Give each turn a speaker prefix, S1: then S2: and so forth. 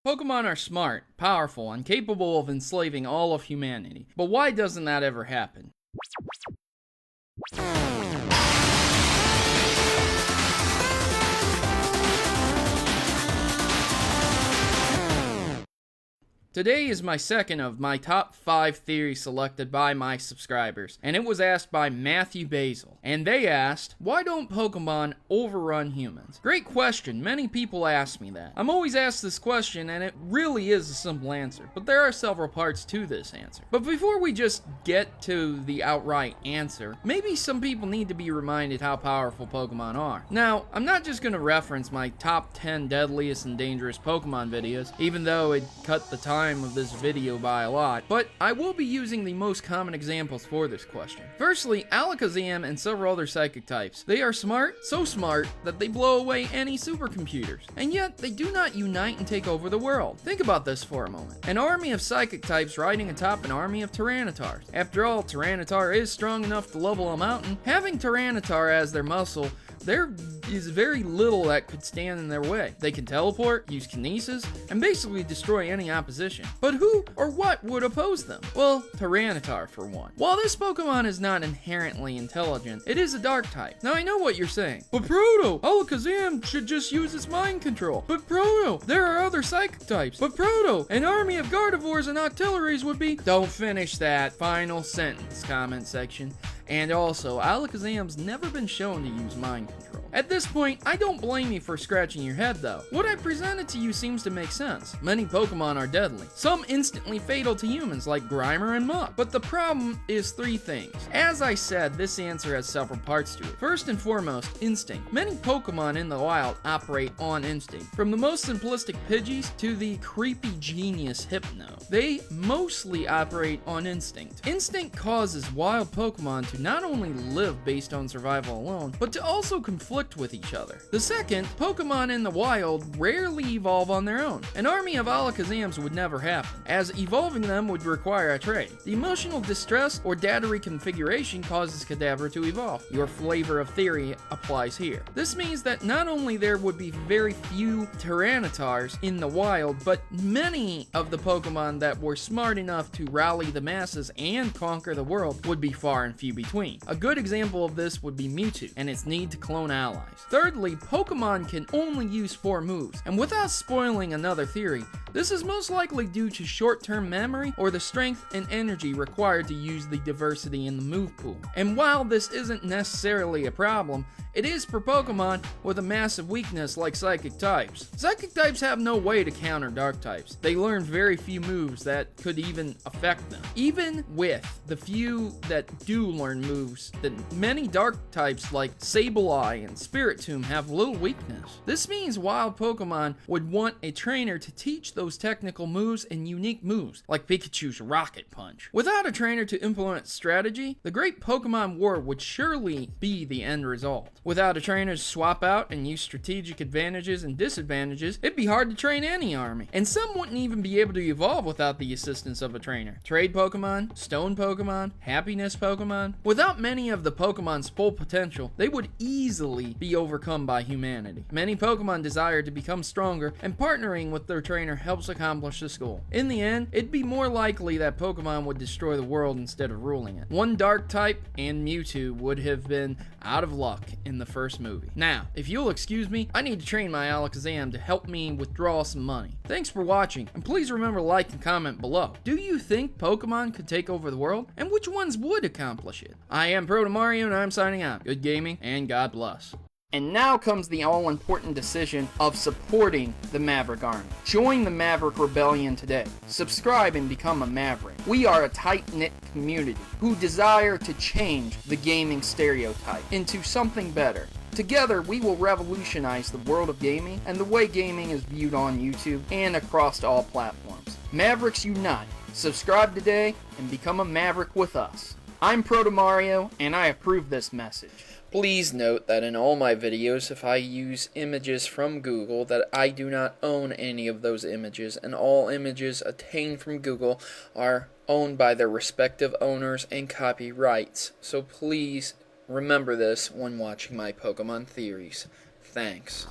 S1: Pokemon are smart, powerful, and capable of enslaving all of humanity. But why doesn't that ever happen? Today is my second of my top 5 theories selected by my subscribers, and it was asked by Matthew Basil. And they asked, why don't Pokemon overrun humans? Great question, many people ask me that. I'm always asked this question, and it really is a simple answer, but there are several parts to this answer. But before we just get to the outright answer, maybe some people need to be reminded how powerful Pokemon are. Now, I'm not just going to reference my top 10 deadliest and dangerous Pokemon videos, even though it cut the time of this video by a lot, but I will be using the most common examples for this question. Firstly, Alakazam and several other psychic types. They are smart, so smart that they blow away any supercomputers, and yet they do not unite and take over the world. Think about this for a moment. An army of psychic types riding atop an army of Tyrannitars. After all, Tyranitar is strong enough to level a mountain. Having Tyranitar as their muscle, there is very little that could stand in their way. They can teleport, use kinesis, and basically destroy any opposition. But who or what would oppose them? Well, Tyranitar for one. While this Pokemon is not inherently intelligent, it is a dark type. Now I know what you're saying. But Proto, Alakazam should just use its mind control. But Proto, there are other psychic types. But Proto, an army of Gardevoirs and Octilleries would be... Don't finish that final sentence, comment section. And also, Alakazam's never been shown to use mind control. At this point, I don't blame you for scratching your head though. What I presented to you seems to make sense. Many Pokemon are deadly, some instantly fatal to humans like Grimer and Muk. But the problem is 3 things. As I said, this answer has several parts to it. First and foremost, instinct. Many Pokemon in the wild operate on instinct. From the most simplistic Pidgeys to the creepy genius Hypno, they mostly operate on instinct. Instinct causes wild Pokemon to not only live based on survival alone, but to also conflict with each other. The second, Pokemon in the wild rarely evolve on their own. An army of Alakazams would never happen, as evolving them would require a trade. The emotional distress or data reconfiguration causes Kadabra to evolve. Your flavor of theory applies here. This means that not only there would be very few Tyrannitars in the wild, but many of the Pokemon that were smart enough to rally the masses and conquer the world would be far and few between. A good example of this would be Mewtwo and its need to clone allies. Thirdly, Pokemon can only use 4 moves, and without spoiling another theory, this is most likely due to short-term memory or the strength and energy required to use the diversity in the move pool. And while this isn't necessarily a problem, it is for Pokemon with a massive weakness like Psychic types. Psychic types have no way to counter Dark types. They learn very few moves that could even affect them. Even with the few that do learn moves, that many Dark types like Sableye and Spiritomb have little weakness. This means wild Pokemon would want a trainer to teach those technical moves and unique moves, like Pikachu's Rocket Punch. Without a trainer to implement strategy, the Great Pokemon War would surely be the end result. Without a trainer to swap out and use strategic advantages and disadvantages, it'd be hard to train any army. And some wouldn't even be able to evolve without the assistance of a trainer. Trade Pokemon, Stone Pokemon, Happiness Pokemon. Without many of the Pokemon's full potential, they would easily be overcome by humanity. Many Pokemon desire to become stronger, and partnering with their trainer helps accomplish this goal. In the end, it'd be more likely that Pokemon would destroy the world instead of ruling it. One Dark type and Mewtwo would have been out of luck in the first movie. Now, if you'll excuse me, I need to train my Alakazam to help me withdraw some money. Thanks for watching, and please remember to like and comment below. Do you think Pokemon could take over the world? And which ones would accomplish it? I am Protomario, and I'm signing out. Good gaming, and God bless. And now comes the all-important decision of supporting the Maverick Army. Join the Maverick Rebellion today. Subscribe and become a Maverick. We are a tight-knit community who desire to change the gaming stereotype into something better. Together, we will revolutionize the world of gaming and the way gaming is viewed on YouTube and across all platforms. Mavericks unite. Subscribe today and become a Maverick with us. I'm Protomario, and I approve this message. Please note that in all my videos, if I use images from Google, that I do not own any of those images, and all images obtained from Google are owned by their respective owners and copyrights. So please remember this when watching my Pokemon theories. Thanks.